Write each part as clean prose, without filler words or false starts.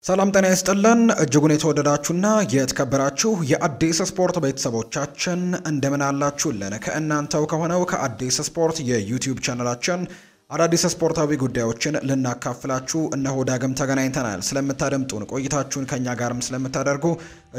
ሰላም ጤና ይስጥልን እጅጉን የተወደዳችሁና የተከበራችሁ የአዲስ ስፖርት ቤተሰቦቻችን እንደምን አላችሁልን? ከእናንተው ከሆነው ከአዲስ ስፖርት የዩቲዩብ ቻናላችን አዳዲስ ስፖርታዊ ጉዳዮችን ልናካፍላችሁ እነሆ ዳግም ተገናኝተናል። ስለምታደምጡን ቆይታችሁን ከኛ ጋርም ስለምታደርጉ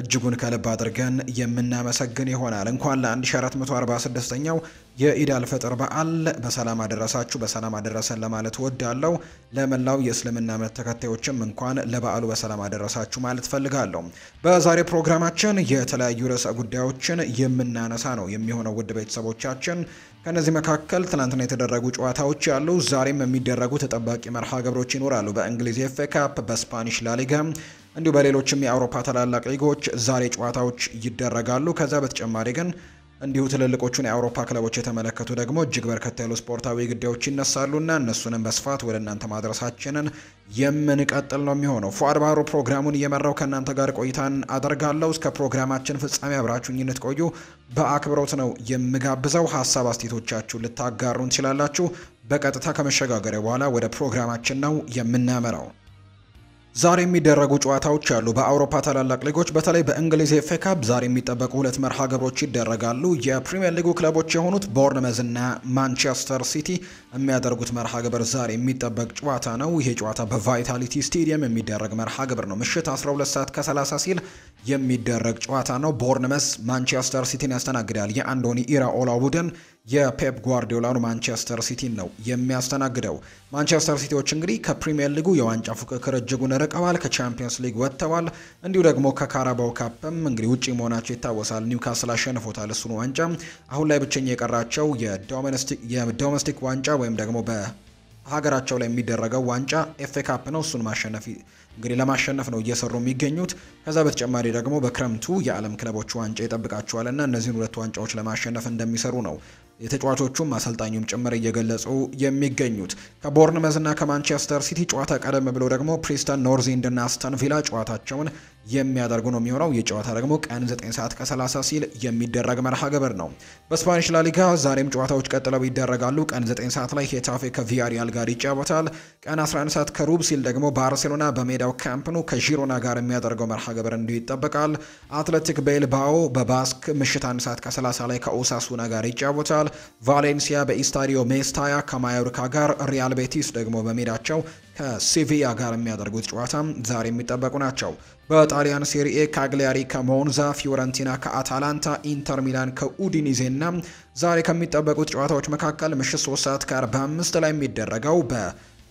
እጅጉን ከልብ አድርገን የምናመሰግን ይሆናል። እንኳን ለ1446ኛው የኢድ አልፈጥር በዓል በሰላም አደረሳችሁ በሰላም አደረሰን ለማለት ወዳለው ለመላው የእስልምና እምነት ተከታዮችም እንኳን ለበዓሉ በሰላም አደረሳችሁ ማለት ፈልጋለሁ። በዛሬ ፕሮግራማችን የተለያዩ ርዕሰ ጉዳዮችን የምናነሳ ነው የሚሆነው ውድ ቤተሰቦቻችን። ከነዚህ መካከል ትናንትና የተደረጉ ጨዋታዎች ያሉ፣ ዛሬም የሚደረጉ ተጠባቂ መርሃ ግብሮች ይኖራሉ። በእንግሊዝ ኤፍኤ ካፕ፣ በስፓኒሽ ላሊጋ እንዲሁ በሌሎችም የአውሮፓ ታላላቅ ሊጎች ዛሬ ጨዋታዎች ይደረጋሉ። ከዛ በተጨማሪ ግን እንዲሁ ትልልቆቹን የአውሮፓ ክለቦች የተመለከቱ ደግሞ እጅግ በርከት ያሉ ስፖርታዊ ጉዳዮች ይነሳሉና እነሱንም በስፋት ወደ እናንተ ማድረሳችንን የምንቀጥል ነው የሚሆነው። ፉአድ ባህሩ ፕሮግራሙን እየመራው ከእናንተ ጋር ቆይታን አደርጋለሁ። እስከ ፕሮግራማችን ፍጻሜ አብራችሁኝ እንድትቆዩ በአክብሮት ነው የምጋብዘው። ሀሳብ አስተያየቶቻችሁን ልታጋሩን ትችላላችሁ። በቀጥታ ከመሸጋገሪያ በኋላ ወደ ፕሮግራማችን ነው የምናመራው። ዛሬ የሚደረጉ ጨዋታዎች አሉ። በአውሮፓ ታላላቅ ሊጎች በተለይ በእንግሊዝ ኤፍኤ ካፕ ዛሬ የሚጠበቁ ሁለት መርሃ ግብሮች ይደረጋሉ። የፕሪሚየር ሊጉ ክለቦች የሆኑት ቦርንመዝ እና ማንቸስተር ሲቲ የሚያደርጉት መርሃ ግብር ዛሬ የሚጠበቅ ጨዋታ ነው። ይሄ ጨዋታ በቫይታሊቲ ስቴዲየም የሚደረግ መርሃ ግብር ነው። ምሽት 12 ሰዓት ከ30 ሲል የሚደረግ ጨዋታ ነው። ቦርንመዝ ማንቸስተር ሲቲን ያስተናግዳል። የአንዶኒ ኢራኦላ ቡድን የፔፕ ጓርዲዮላኑ ማንቸስተር ሲቲን ነው የሚያስተናግደው። ማንቸስተር ሲቲዎች እንግዲህ ከፕሪሚየር ሊጉ የዋንጫ ፉክክር እጅጉን ርቀዋል። ከቻምፒየንስ ሊግ ወጥተዋል። እንዲሁ ደግሞ ከካራባው ካፕም እንግዲህ ውጪ መሆናቸው ይታወሳል። ኒውካስል አሸንፎታል እሱን ዋንጫ። አሁን ላይ ብቸኛ የቀራቸው የዶሜስቲክ ዋንጫ ወይም ደግሞ በሀገራቸው ላይ የሚደረገው ዋንጫ ኤፍኤ ካፕ ነው። እሱን ማሸነፍ እንግዲህ ለማሸነፍ ነው እየሰሩ የሚገኙት። ከዛ በተጨማሪ ደግሞ በክረምቱ የዓለም ክለቦች ዋንጫ ይጠብቃቸዋልና እነዚህን ሁለት ዋንጫዎች ለማሸነፍ እንደሚሰሩ ነው የተጫዋቾቹም አሰልጣኙም ጭምር እየገለጹ የሚገኙት። ከቦርንመዝ እና ከማንቸስተር ሲቲ ጨዋታ ቀደም ብለው ደግሞ ፕሪስተን ኖርዝ ኢንድ እና አስተን ቪላ ጨዋታቸውን የሚያደርጉ ነው የሚሆነው። ይህ ጨዋታ ደግሞ ቀን 9 ሰዓት ከ30 ሲል የሚደረግ መርሃ ግብር ነው። በስፓኒሽ ላሊጋ ዛሬም ጨዋታዎች ቀጥለው ይደረጋሉ። ቀን 9 ሰዓት ላይ ሄታፌ ከቪያሪያል ጋር ይጫወታል። ቀን 11 ሰዓት ከሩብ ሲል ደግሞ ባርሴሎና በሜዳው ካምፕ ኑ ከዢሮና ጋር የሚያደርገው መርሃ ግብር እንዲሁ ይጠበቃል። አትሌቲክ ቤልባኦ በባስክ ምሽት 1 ሰዓት ከ30 ላይ ከኦሳሱና ጋር ይጫወታል። ቫሌንሲያ በኢስታዲዮ ሜስታያ ከማዮርካ ጋር፣ ሪያል ቤቲስ ደግሞ በሜዳቸው ከሲቪያ ጋር የሚያደርጉት ጨዋታ ዛሬ የሚጠበቁ ናቸው። በጣሊያን ሴሪኤ ካግሊያሪ ከሞንዛ፣ ፊዮረንቲና ከአታላንታ፣ ኢንተር ሚላን ከኡዲኒዜና ዛሬ ከሚጠበቁት ጨዋታዎች መካከል ምሽት 3 ሰዓት ከ45 ላይ የሚደረገው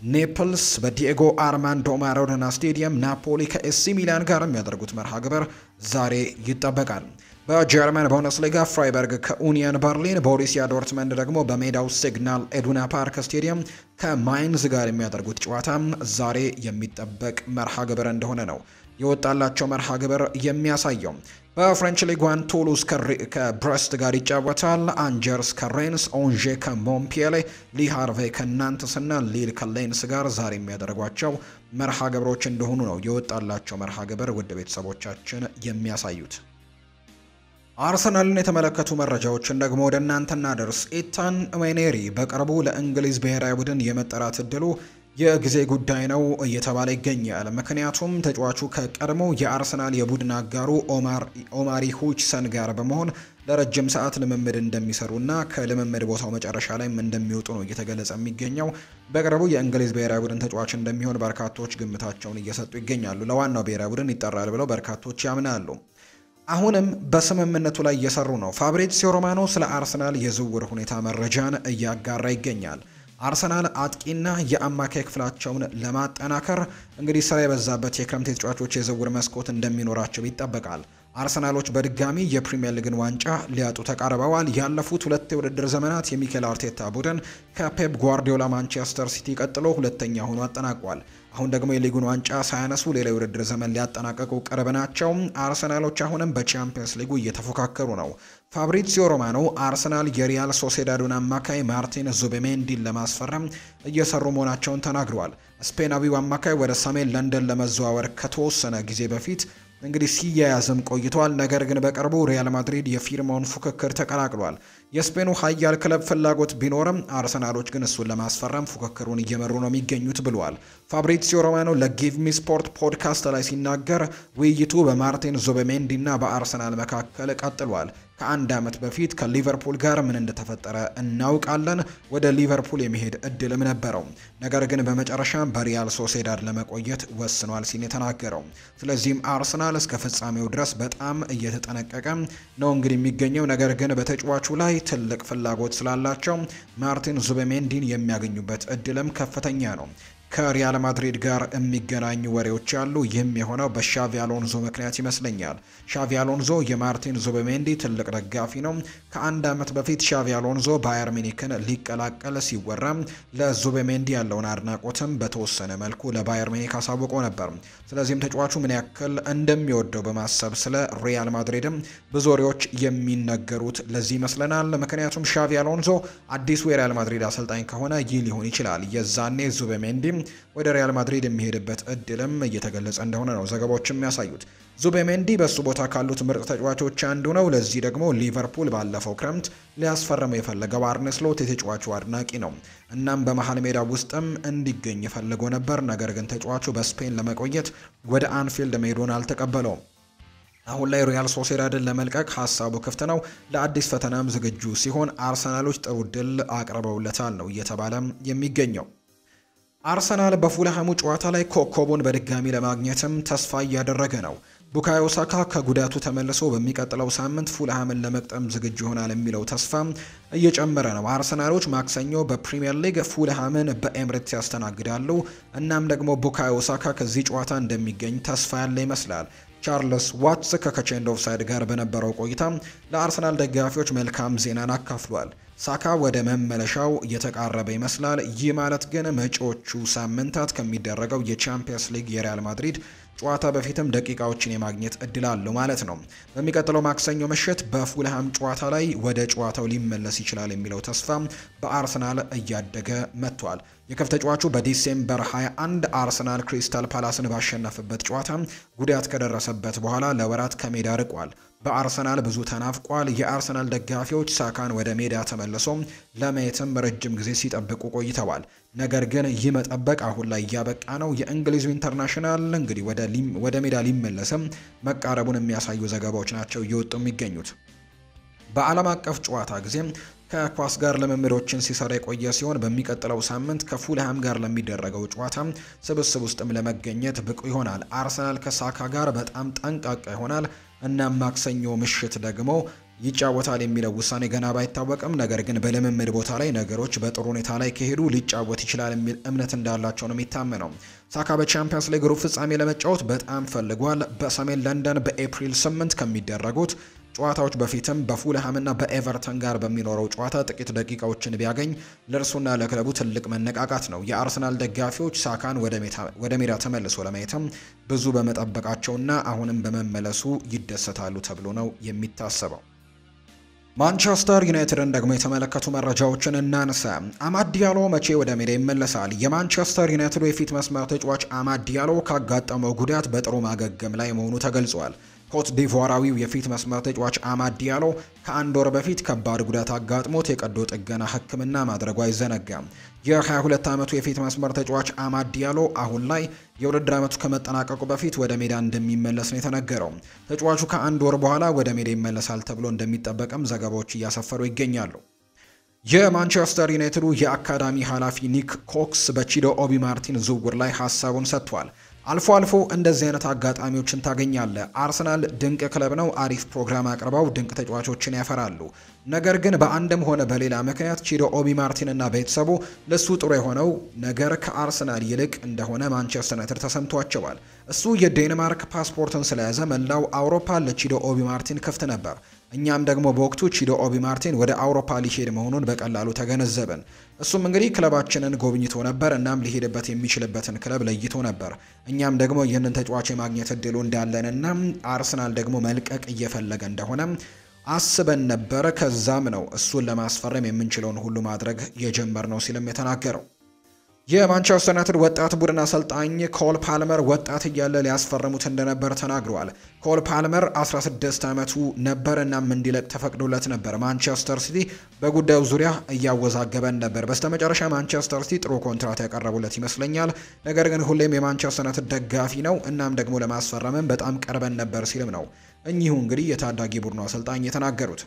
በኔፕልስ በዲኤጎ አርማንዶ ማራዶና ስቴዲየም ናፖሊ ከኤሲ ሚላን ጋር የሚያደርጉት መርሃ ግብር ዛሬ ይጠበቃል። በጀርመን ቡንደስሊጋ ፍራይበርግ ከኡኒየን በርሊን፣ ቦሩሲያ ዶርትመንድ ደግሞ በሜዳው ሲግናል ኢዱና ፓርክ ስቴዲየም ከማይንዝ ጋር የሚያደርጉት ጨዋታ ዛሬ የሚጠበቅ መርሃ ግብር እንደሆነ ነው የወጣላቸው መርሃ ግብር የሚያሳየው። በፍሬንች ሊግ 1 ቱሉዝ ከብረስት ጋር ይጫወታል። አንጀርስ ከሬንስ፣ ኦንዤ ከሞንፒየሌ፣ ሊ ሃርቬ ከናንትስ እና ሊል ከሌንስ ጋር ዛሬ የሚያደርጓቸው መርሃ ግብሮች እንደሆኑ ነው የወጣላቸው መርሃ ግብር ውድ ቤተሰቦቻችን የሚያሳዩት። አርሰናልን የተመለከቱ መረጃዎችን ደግሞ ወደ እናንተ እናደርስ። ኢታን ዌኔሪ በቅርቡ ለእንግሊዝ ብሔራዊ ቡድን የመጠራት እድሉ የጊዜ ጉዳይ ነው እየተባለ ይገኛል። ምክንያቱም ተጫዋቹ ከቀድሞ የአርሰናል የቡድን አጋሩ ኦማሪ ሁችሰን ጋር በመሆን ለረጅም ሰዓት ልምምድ እንደሚሰሩና ከልምምድ ቦታው መጨረሻ ላይም እንደሚወጡ ነው እየተገለጸ የሚገኘው። በቅርቡ የእንግሊዝ ብሔራዊ ቡድን ተጫዋች እንደሚሆን በርካቶች ግምታቸውን እየሰጡ ይገኛሉ። ለዋናው ብሔራዊ ቡድን ይጠራል ብለው በርካቶች ያምናሉ። አሁንም በስምምነቱ ላይ እየሰሩ ነው። ፋብሪዚዮ ሮማኖ ስለ አርሰናል የዝውውር ሁኔታ መረጃን እያጋራ ይገኛል። አርሰናል አጥቂና የአማካይ ክፍላቸውን ለማጠናከር እንግዲህ ስራ የበዛበት የክረምት ተጫዋቾች የዝውውር መስኮት እንደሚኖራቸው ይጠበቃል። አርሰናሎች በድጋሚ የፕሪሚየር ሊግን ዋንጫ ሊያጡ ተቃርበዋል። ያለፉት ሁለት የውድድር ዘመናት የሚኬል አርቴታ ቡድን ከፔፕ ጓርዲዮላ ማንቸስተር ሲቲ ቀጥሎ ሁለተኛ ሆኖ አጠናቋል። አሁን ደግሞ የሊጉን ዋንጫ ሳያነሱ ሌላ የውድድር ዘመን ሊያጠናቀቁ ቅርብ ናቸው። አርሰናሎች አሁንም በቻምፒየንስ ሊጉ እየተፎካከሩ ነው። ፋብሪዚዮ ሮማኖ አርሰናል የሪያል ሶሴዳዱን አማካይ ማርቲን ዙቤሜንዲን ለማስፈረም እየሰሩ መሆናቸውን ተናግረዋል። ስፔናዊው አማካይ ወደ ሰሜን ለንደን ለመዘዋወር ከተወሰነ ጊዜ በፊት እንግዲህ ሲያያዝም ቆይቷል። ነገር ግን በቅርቡ ሪያል ማድሪድ የፊርማውን ፉክክር ተቀላቅሏል። የስፔኑ ኃያል ክለብ ፍላጎት ቢኖርም አርሰናሎች ግን እሱን ለማስፈረም ፉክክሩን እየመሩ ነው የሚገኙት ብሏል። ፋብሪዚዮ ሮማኖ ለጊቭ ሚ ስፖርት ፖድካስት ላይ ሲናገር ውይይቱ በማርቲን ዙቤሜንዲ እና በአርሰናል መካከል ቀጥሏል። ከአንድ ዓመት በፊት ከሊቨርፑል ጋር ምን እንደተፈጠረ እናውቃለን። ወደ ሊቨርፑል የመሄድ እድልም ነበረው፣ ነገር ግን በመጨረሻም በሪያል ሶሴዳድ ለመቆየት ወስኗል ሲል የተናገረው። ስለዚህም አርሰናል እስከ ፍጻሜው ድረስ በጣም እየተጠነቀቀ ነው እንግዲህ የሚገኘው። ነገር ግን በተጫዋቹ ላይ ትልቅ ፍላጎት ስላላቸው ማርቲን ዙቤሜንዲን የሚያገኙበት እድልም ከፍተኛ ነው። ከሪያል ማድሪድ ጋር የሚገናኙ ወሬዎች ያሉ። ይህም የሆነው በሻቪ አሎንዞ ምክንያት ይመስለኛል። ሻቪ አሎንዞ የማርቲን ዙቤሜንዲ ትልቅ ደጋፊ ነው። ከአንድ ዓመት በፊት ሻቪ አሎንዞ ባየር ሚኒክን ሊቀላቀል ሲወራ ለዙቤሜንዲ ያለውን አድናቆትም በተወሰነ መልኩ ለባየር ሚኒክ አሳውቆ ነበር። ስለዚህም ተጫዋቹ ምን ያክል እንደሚወደው በማሰብ ስለ ሪያል ማድሪድም ብዙ ወሬዎች የሚነገሩት ለዚህ ይመስለናል። ምክንያቱም ሻቪ አሎንዞ አዲሱ የሪያል ማድሪድ አሰልጣኝ ከሆነ ይህ ሊሆን ይችላል። የዛኔ ዙቤሜንዲ ወደ ሪያል ማድሪድ የሚሄድበት እድልም እየተገለጸ እንደሆነ ነው ዘገባዎች የሚያሳዩት። ዙቤሜንዲ በሱ ቦታ ካሉት ምርጥ ተጫዋቾች አንዱ ነው። ለዚህ ደግሞ ሊቨርፑል ባለፈው ክረምት ሊያስፈርመው የፈለገው አርነ ስሎት የተጫዋቹ አድናቂ ነው። እናም በመሃል ሜዳ ውስጥም እንዲገኝ ፈልጎ ነበር። ነገር ግን ተጫዋቹ በስፔን ለመቆየት ወደ አንፊልድ መሄዱን አልተቀበለውም። አሁን ላይ ሪያል ሶሴዳድን ለመልቀቅ ሀሳቡ ክፍት ነው። ለአዲስ ፈተናም ዝግጁ ሲሆን አርሰናሎች ጥሩ ድል አቅርበውለታል ነው እየተባለም የሚገኘው። አርሰናል በፉልሃሙ ጨዋታ ላይ ኮከቡን በድጋሚ ለማግኘትም ተስፋ እያደረገ ነው። ቡካዮ ሳካ ከጉዳቱ ተመልሶ በሚቀጥለው ሳምንት ፉልሃምን ለመቅጠም ዝግጁ ይሆናል የሚለው ተስፋ እየጨመረ ነው። አርሰናሎች ማክሰኞ በፕሪሚየር ሊግ ፉልሃምን በኤምሬትስ ያስተናግዳሉ። እናም ደግሞ ቡካዮ ሳካ ከዚህ ጨዋታ እንደሚገኝ ተስፋ ያለ ይመስላል። ቻርልስ ዋትስ ከከቼንድ ኦፍሳይድ ጋር በነበረው ቆይታ ለአርሰናል ደጋፊዎች መልካም ዜናን አካፍሏል። ሳካ ወደ መመለሻው እየተቃረበ ይመስላል። ይህ ማለት ግን መጪዎቹ ሳምንታት ከሚደረገው የቻምፒየንስ ሊግ የሪያል ማድሪድ ጨዋታ በፊትም ደቂቃዎችን የማግኘት እድል አለው ማለት ነው። በሚቀጥለው ማክሰኞ ምሽት በፉልሃም ጨዋታ ላይ ወደ ጨዋታው ሊመለስ ይችላል የሚለው ተስፋ በአርሰናል እያደገ መጥቷል። የክፍ ተጫዋቹ በዲሴምበር 21 አርሰናል ክሪስታል ፓላስን ባሸነፈበት ጨዋታ ጉዳት ከደረሰበት በኋላ ለወራት ከሜዳ ርቋል። በአርሰናል ብዙ ተናፍቋል። የአርሰናል ደጋፊዎች ሳካን ወደ ሜዳ ተመልሶ ለማየትም ረጅም ጊዜ ሲጠብቁ ቆይተዋል። ነገር ግን ይህ መጠበቅ አሁን ላይ እያበቃ ነው። የእንግሊዙ ኢንተርናሽናል እንግዲህ ወደ ሜዳ ሊመለስም መቃረቡን የሚያሳዩ ዘገባዎች ናቸው እየወጡ የሚገኙት። በዓለም አቀፍ ጨዋታ ጊዜ ከኳስ ጋር ልምምዶችን ሲሰራ የቆየ ሲሆን በሚቀጥለው ሳምንት ከፉልሃም ጋር ለሚደረገው ጨዋታ ስብስብ ውስጥም ለመገኘት ብቁ ይሆናል። አርሰናል ከሳካ ጋር በጣም ጠንቃቃ ይሆናል እና ማክሰኞ ምሽት ደግሞ ይጫወታል የሚለው ውሳኔ ገና ባይታወቅም፣ ነገር ግን በልምምድ ቦታ ላይ ነገሮች በጥሩ ሁኔታ ላይ ከሄዱ ሊጫወት ይችላል የሚል እምነት እንዳላቸው ነው የሚታመነው። ሳካ በቻምፒየንስ ሊግ ሩብ ፍጻሜ ለመጫወት በጣም ፈልጓል። በሰሜን ለንደን በኤፕሪል 8 ከሚደረጉት ጨዋታዎች በፊትም በፉልሃምና በኤቨርተን ጋር በሚኖረው ጨዋታ ጥቂት ደቂቃዎችን ቢያገኝ ለእርሱና ለክለቡ ትልቅ መነቃቃት ነው። የአርሰናል ደጋፊዎች ሳካን ወደ ሜዳ ተመልሶ ለማየትም ብዙ በመጠበቃቸውና አሁንም በመመለሱ ይደሰታሉ ተብሎ ነው የሚታሰበው። ማንቸስተር ዩናይትድን ደግሞ የተመለከቱ መረጃዎችን እናንሳ። አማድ ዲያሎ መቼ ወደ ሜዳ ይመለሳል? የማንቸስተር ዩናይትዱ የፊት መስመር ተጫዋች አማድ ዲያሎ ካጋጠመው ጉዳት በጥሩ ማገገም ላይ መሆኑ ተገልጿል። ኮት ዲቮራዊው የፊት መስመር ተጫዋች አማድ ዲያሎ ከአንድ ወር በፊት ከባድ ጉዳት አጋጥሞት የቀዶ ጥገና ሕክምና ማድረጉ አይዘነጋም። የ22 ዓመቱ የፊት መስመር ተጫዋች አማድ ዲያሎ አሁን ላይ የውድድር ዓመቱ ከመጠናቀቁ በፊት ወደ ሜዳ እንደሚመለስ ነው የተነገረው። ተጫዋቹ ከአንድ ወር በኋላ ወደ ሜዳ ይመለሳል ተብሎ እንደሚጠበቅም ዘገባዎች እያሰፈሩ ይገኛሉ። የማንቸስተር ዩናይትዱ የአካዳሚ ኃላፊ ኒክ ኮክስ በቺዶ ኦቢ ማርቲን ዝውውር ላይ ሀሳቡን ሰጥቷል። አልፎ አልፎ እንደዚህ አይነት አጋጣሚዎችን ታገኛለህ። አርሰናል ድንቅ ክለብ ነው። አሪፍ ፕሮግራም አቅርበው ድንቅ ተጫዋቾችን ያፈራሉ። ነገር ግን በአንድም ሆነ በሌላ ምክንያት ቺዶ ኦቢ ማርቲን እና ቤተሰቡ ለሱ ጥሩ የሆነው ነገር ከአርሰናል ይልቅ እንደሆነ ማንቸስተር ዩናይትድ ተሰምቷቸዋል። እሱ የዴንማርክ ፓስፖርትን ስለያዘ መላው አውሮፓ ለቺዶ ኦቢ ማርቲን ክፍት ነበር። እኛም ደግሞ በወቅቱ ቺዶ ኦቢ ማርቲን ወደ አውሮፓ ሊሄድ መሆኑን በቀላሉ ተገነዘብን። እሱም እንግዲህ ክለባችንን ጎብኝቶ ነበር፣ እናም ሊሄድበት የሚችልበትን ክለብ ለይቶ ነበር። እኛም ደግሞ ይህንን ተጫዋች የማግኘት እድሉ እንዳለንና አርሰናል ደግሞ መልቀቅ እየፈለገ እንደሆነ አስበን ነበር። ከዛም ነው እሱን ለማስፈረም የምንችለውን ሁሉ ማድረግ የጀመርነው ሲልም የተናገረው። የማንቸስተር ዩናይትድ ወጣት ቡድን አሰልጣኝ ኮል ፓልመር ወጣት እያለ ሊያስፈርሙት እንደነበር ተናግረዋል። ኮል ፓልመር 16 ዓመቱ ነበር እናም እንዲለቅ ተፈቅዶለት ነበር። ማንቸስተር ሲቲ በጉዳዩ ዙሪያ እያወዛገበን ነበር። በስተመጨረሻ ማንቸስተር ሲቲ ጥሩ ኮንትራት ያቀረቡለት ይመስለኛል። ነገር ግን ሁሌም የማንቸስተር ዩናይትድ ደጋፊ ነው እናም ደግሞ ለማስፈረምም በጣም ቀርበን ነበር ሲልም ነው እኚሁ እንግዲህ የታዳጊ ቡድኑ አሰልጣኝ የተናገሩት።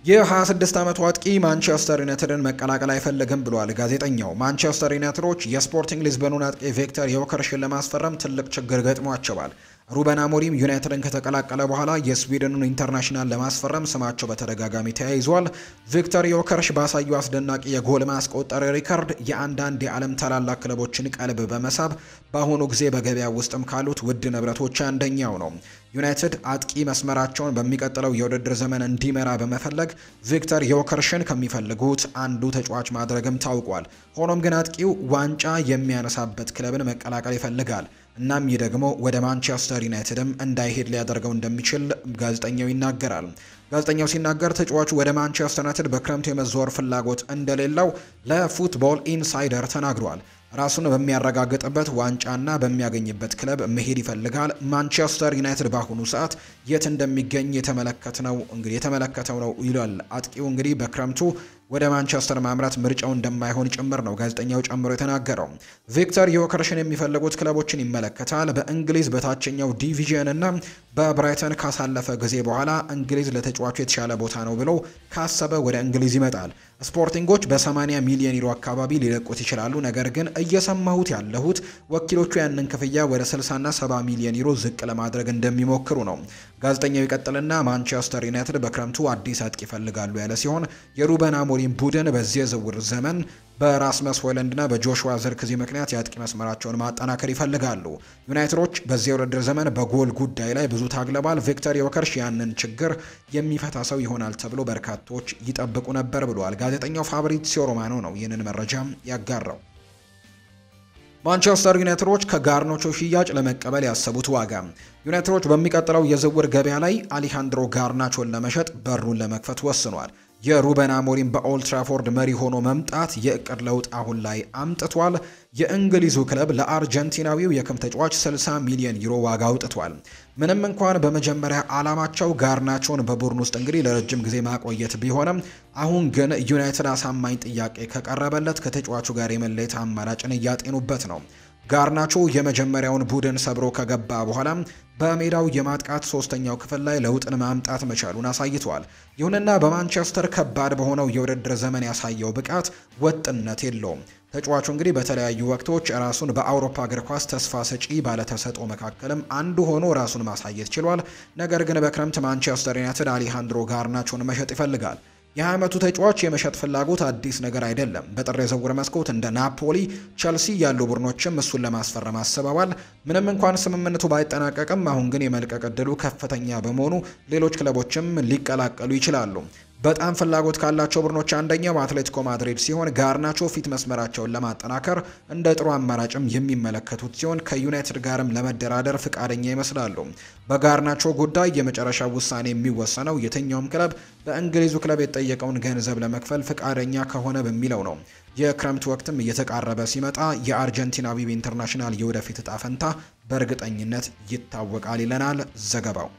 የ26 ዓመቱ አጥቂ ማንቸስተር ዩናይትድን መቀላቀል አይፈልግም ብሏል ጋዜጠኛው። ማንቸስተር ዩናይትዶች የስፖርቲንግ ሊዝበኑን አጥቂ ቪክተር ዮከርሽን ለማስፈረም ትልቅ ችግር ገጥሟቸዋል። ሩበን አሞሪም ዩናይትድን ከተቀላቀለ በኋላ የስዊድኑን ኢንተርናሽናል ለማስፈረም ስማቸው በተደጋጋሚ ተያይዟል። ቪክተር ዮከርሽ ባሳዩ አስደናቂ የጎል ማስቆጠር ሪከርድ የአንዳንድ የዓለም ታላላቅ ክለቦችን ቀልብ በመሳብ በአሁኑ ጊዜ በገበያ ውስጥም ካሉት ውድ ንብረቶች አንደኛው ነው። ዩናይትድ አጥቂ መስመራቸውን በሚቀጥለው የውድድር ዘመን እንዲመራ በመፈለግ ቪክተር ዮከርሽን ከሚፈልጉት አንዱ ተጫዋች ማድረግም ታውቋል። ሆኖም ግን አጥቂው ዋንጫ የሚያነሳበት ክለብን መቀላቀል ይፈልጋል። እናም ይህ ደግሞ ወደ ማንቸስተር ዩናይትድም እንዳይሄድ ሊያደርገው እንደሚችል ጋዜጠኛው ይናገራል። ጋዜጠኛው ሲናገር ተጫዋቹ ወደ ማንቸስተር ዩናይትድ በክረምቱ የመዘዋወር ፍላጎት እንደሌለው ለፉትቦል ኢንሳይደር ተናግሯል። ራሱን በሚያረጋግጥበት ዋንጫና በሚያገኝበት ክለብ መሄድ ይፈልጋል። ማንቸስተር ዩናይትድ በአሁኑ ሰዓት የት እንደሚገኝ የተመለከተው ነው ይላል አጥቂው። እንግዲህ በክረምቱ ወደ ማንቸስተር ማምራት ምርጫው እንደማይሆን ጭምር ነው ጋዜጠኛው ጨምሮ የተናገረው። ቪክተር ዮከርሽን የሚፈልጉት ክለቦችን ይመለከታል። በእንግሊዝ በታችኛው ዲቪዥን እና በብራይተን ካሳለፈ ጊዜ በኋላ እንግሊዝ ለተጫዋቹ የተሻለ ቦታ ነው ብሎ ካሰበ ወደ እንግሊዝ ይመጣል። ስፖርቲንጎች በ80 ሚሊዮን ዩሮ አካባቢ ሊለቁት ይችላሉ። ነገር ግን እየሰማሁት ያለሁት ወኪሎቹ ያንን ክፍያ ወደ 60 እና 70 ሚሊዮን ዩሮ ዝቅ ለማድረግ እንደሚሞክሩ ነው። ጋዜጠኛው ይቀጥልና ማንቸስተር ዩናይትድ በክረምቱ አዲስ አጥቂ ይፈልጋሉ ያለ ሲሆን የሩበን አሞሪም ቡድን በዚህ የዝውውር ዘመን በራስመስ ሆይሉንድና በጆሹዋ ዝርክዚ ምክንያት የአጥቂ መስመራቸውን ማጠናከር ይፈልጋሉ። ዩናይትዶች በዚህ የውድድር ዘመን በጎል ጉዳይ ላይ ብዙ ታግለዋል። ቪክተር ዮከርሽ ያንን ችግር የሚፈታ ሰው ይሆናል ተብሎ በርካቶች ይጠብቁ ነበር ብለዋል። ጋዜጠኛው ፋብሪዚዮ ሮማኖ ነው ይህንን መረጃም ያጋራው። ማንቸስተር ዩናይትዶች ከጋርናቾ ሽያጭ ለመቀበል ያሰቡት ዋጋ። ዩናይትዶች በሚቀጥለው የዝውውር ገበያ ላይ አሌሃንድሮ ጋርናቾን ለመሸጥ በሩን ለመክፈት ወስኗል። የሩበን አሞሪም በኦልድ ትራፎርድ መሪ ሆኖ መምጣት የእቅድ ለውጥ አሁን ላይ አምጥቷል። የእንግሊዙ ክለብ ለአርጀንቲናዊው የክም ተጫዋች 60 ሚሊዮን ዩሮ ዋጋ አውጥቷል። ምንም እንኳን በመጀመሪያ ዓላማቸው ጋርናቾን በቡድን ውስጥ እንግዲህ ለረጅም ጊዜ ማቆየት ቢሆንም አሁን ግን ዩናይትድ አሳማኝ ጥያቄ ከቀረበለት ከተጫዋቹ ጋር የመለየት አማራጭን እያጤኑበት ነው። ጋርናቾ የመጀመሪያውን ቡድን ሰብሮ ከገባ በኋላ በሜዳው የማጥቃት ሶስተኛው ክፍል ላይ ለውጥን ማምጣት መቻሉን አሳይቷል። ይሁንና በማንቸስተር ከባድ በሆነው የውድድር ዘመን ያሳየው ብቃት ወጥነት የለውም። ተጫዋቹ እንግዲህ በተለያዩ ወቅቶች ራሱን በአውሮፓ እግር ኳስ ተስፋ ሰጪ ባለተሰጥኦ መካከልም አንዱ ሆኖ ራሱን ማሳየት ችሏል። ነገር ግን በክረምት ማንቸስተር ዩናይትድ አሌሃንድሮ ጋርናቾን መሸጥ ይፈልጋል። የ20 ዓመቱ ተጫዋች የመሸጥ ፍላጎት አዲስ ነገር አይደለም። በጥር የዝውውር መስኮት እንደ ናፖሊ፣ ቸልሲ ያሉ ቡድኖችም እሱን ለማስፈረም አስበዋል። ምንም እንኳን ስምምነቱ ባይጠናቀቅም አሁን ግን የመልቀቅ ዕድሉ ከፍተኛ በመሆኑ ሌሎች ክለቦችም ሊቀላቀሉ ይችላሉ። በጣም ፍላጎት ካላቸው ቡድኖች አንደኛው አትሌቲኮ ማድሪድ ሲሆን ጋርናቾ ፊት መስመራቸውን ለማጠናከር እንደ ጥሩ አማራጭም የሚመለከቱት ሲሆን ከዩናይትድ ጋርም ለመደራደር ፍቃደኛ ይመስላሉ። በጋርናቾ ጉዳይ የመጨረሻ ውሳኔ የሚወሰነው የትኛውም ክለብ በእንግሊዙ ክለብ የተጠየቀውን ገንዘብ ለመክፈል ፍቃደኛ ከሆነ በሚለው ነው። የክረምት ወቅትም እየተቃረበ ሲመጣ የአርጀንቲናዊው ኢንተርናሽናል የወደፊት እጣ ፈንታ በእርግጠኝነት ይታወቃል ይለናል ዘገባው።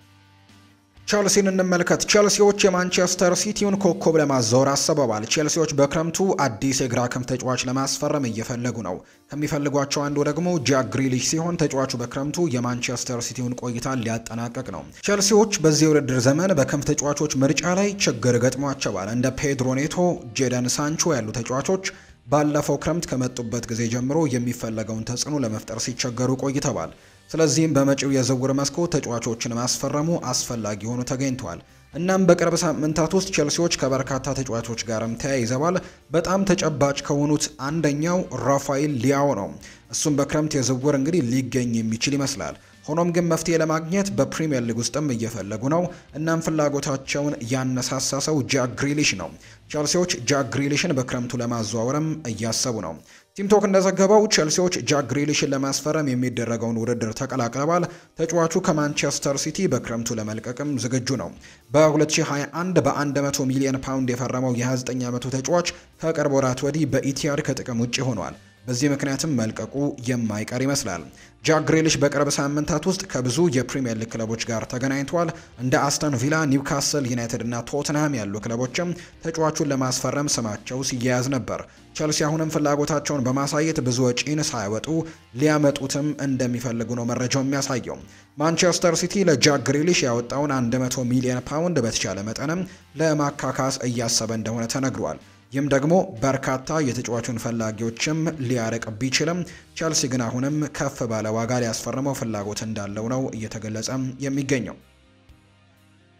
ቸልሲን እንመልከት። ቸልሲዎች የማንቸስተር ሲቲውን ኮከብ ለማዛወር አስበዋል። ቸልሲዎች በክረምቱ አዲስ የግራ ክንፍ ተጫዋች ለማስፈረም እየፈለጉ ነው። ከሚፈልጓቸው አንዱ ደግሞ ጃክ ግሪሊሽ ሲሆን ተጫዋቹ በክረምቱ የማንቸስተር ሲቲውን ቆይታ ሊያጠናቀቅ ነው። ቸልሲዎች በዚህ የውድድር ዘመን በክንፍ ተጫዋቾች ምርጫ ላይ ችግር ገጥሟቸዋል። እንደ ፔድሮ ኔቶ፣ ጄደን ሳንቾ ያሉ ተጫዋቾች ባለፈው ክረምት ከመጡበት ጊዜ ጀምሮ የሚፈለገውን ተጽዕኖ ለመፍጠር ሲቸገሩ ቆይተዋል። ስለዚህም በመጪው የዝውውር መስኮት ተጫዋቾችን ማስፈረሙ አስፈላጊ ሆኖ ተገኝቷል። እናም በቅርብ ሳምንታት ውስጥ ቸልሲዎች ከበርካታ ተጫዋቾች ጋርም ተያይዘዋል። በጣም ተጨባጭ ከሆኑት አንደኛው ራፋኤል ሊያኦ ነው። እሱም በክረምት የዝውውር እንግዲህ ሊገኝ የሚችል ይመስላል። ሆኖም ግን መፍትሄ ለማግኘት በፕሪሚየር ሊግ ውስጥም እየፈለጉ ነው። እናም ፍላጎታቸውን ያነሳሳ ሰው ጃክ ግሪሊሽ ነው። ቸልሲዎች ጃክ ግሪሊሽን በክረምቱ ለማዘዋወርም እያሰቡ ነው። ቲምቶክ እንደዘገበው ቼልሲዎች ጃክ ግሪሊሽን ለማስፈረም የሚደረገውን ውድድር ተቀላቅለዋል። ተጫዋቹ ከማንቸስተር ሲቲ በክረምቱ ለመልቀቅም ዝግጁ ነው። በ2021 በ100 ሚሊዮን ፓውንድ የፈረመው የ29 ዓመቱ ተጫዋች ከቅርብ ወራት ወዲህ በኢቲያድ ከጥቅም ውጭ ሆኗል። በዚህ ምክንያትም መልቀቁ የማይቀር ይመስላል። ጃክ ግሪሊሽ በቅርብ ሳምንታት ውስጥ ከብዙ የፕሪሚየር ሊግ ክለቦች ጋር ተገናኝቷል። እንደ አስተን ቪላ፣ ኒውካስል ዩናይትድ እና ቶትንሃም ያሉ ክለቦችም ተጫዋቹን ለማስፈረም ስማቸው ሲያያዝ ነበር። ቸልሲ አሁንም ፍላጎታቸውን በማሳየት ብዙ ወጪን ሳይወጡ ሊያመጡትም እንደሚፈልጉ ነው መረጃው የሚያሳየው። ማንቸስተር ሲቲ ለጃክ ግሪሊሽ ያወጣውን 100 ሚሊዮን ፓውንድ በተቻለ መጠንም ለማካካስ እያሰበ እንደሆነ ተነግሯል። ይህም ደግሞ በርካታ የተጫዋቹን ፈላጊዎችም ሊያርቅ ቢችልም ቸልሲ ግን አሁንም ከፍ ባለ ዋጋ ሊያስፈርመው ፍላጎት እንዳለው ነው እየተገለጸ የሚገኘው።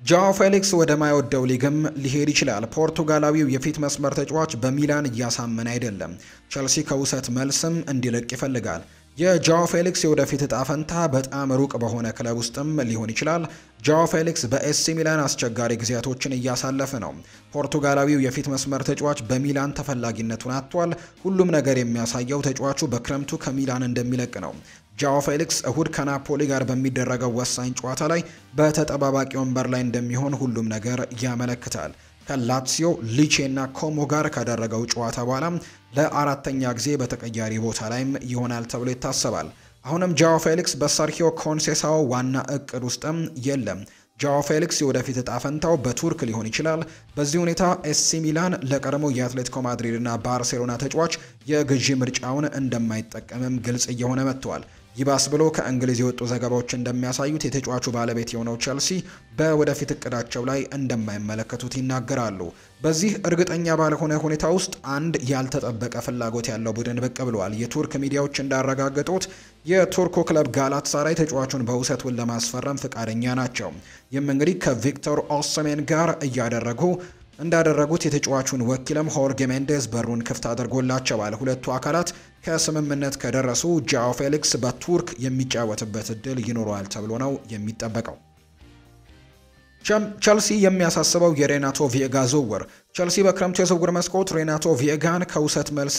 ጃኦ ፌሊክስ ወደ ማይወደው ሊግም ሊሄድ ይችላል። ፖርቱጋላዊው የፊት መስመር ተጫዋች በሚላን እያሳመነ አይደለም። ቸልሲ ከውሰት መልስም እንዲለቅ ይፈልጋል። የጃኦ ፌሊክስ የወደፊት እጣ ፈንታ በጣም ሩቅ በሆነ ክለብ ውስጥም ሊሆን ይችላል። ጃኦ ፌሊክስ በኤሲ ሚላን አስቸጋሪ ጊዜያቶችን እያሳለፈ ነው። ፖርቱጋላዊው የፊት መስመር ተጫዋች በሚላን ተፈላጊነቱን አጥቷል። ሁሉም ነገር የሚያሳየው ተጫዋቹ በክረምቱ ከሚላን እንደሚለቅ ነው። ጃኦ ፌሊክስ እሁድ ከናፖሊ ጋር በሚደረገው ወሳኝ ጨዋታ ላይ በተጠባባቂ ወንበር ላይ እንደሚሆን ሁሉም ነገር ያመለክታል። ከላትሲዮ ሊቼ እና ኮሞ ጋር ካደረገው ጨዋታ በኋላ ለአራተኛ ጊዜ በተቀያሪ ቦታ ላይም ይሆናል ተብሎ ይታሰባል። አሁንም ጃኦ ፌሊክስ በሰርሂዮ ኮንሴሳኦ ዋና እቅድ ውስጥም የለም። ጃኦ ፌሊክስ የወደፊት እጣ ፈንታው በቱርክ ሊሆን ይችላል። በዚህ ሁኔታ ኤሲ ሚላን ለቀድሞ የአትሌቲኮ ማድሪድ እና ባርሴሎና ተጫዋች የግዢ ምርጫውን እንደማይጠቀምም ግልጽ እየሆነ መጥቷል። ይባስ ብሎ ከእንግሊዝ የወጡ ዘገባዎች እንደሚያሳዩት የተጫዋቹ ባለቤት የሆነው ቸልሲ በወደፊት እቅዳቸው ላይ እንደማይመለከቱት ይናገራሉ። በዚህ እርግጠኛ ባልሆነ ሁኔታ ውስጥ አንድ ያልተጠበቀ ፍላጎት ያለው ቡድን ብቅ ብሏል። የቱርክ ሚዲያዎች እንዳረጋገጡት የቱርኩ ክለብ ጋላታሳራይ ተጫዋቹን በውሰት ውል ለማስፈረም ፍቃደኛ ናቸው። ይህም እንግዲህ ከቪክቶር ኦሲሜን ጋር እንዳደረጉት የተጫዋቹን ወኪልም ሆርጌ ሜንዴዝ በሩን ክፍት አድርጎላቸዋል። ሁለቱ አካላት ከስምምነት ከደረሱ ጃኦ ፌሊክስ በቱርክ የሚጫወትበት እድል ይኖረዋል ተብሎ ነው የሚጠበቀው። ቸልሲ የሚያሳስበው የሬናቶ ቪዬጋ ዝውውር። ቸልሲ በክረምቱ የዝውውር መስኮት ሬናቶ ቪዬጋን ከውሰት መልስ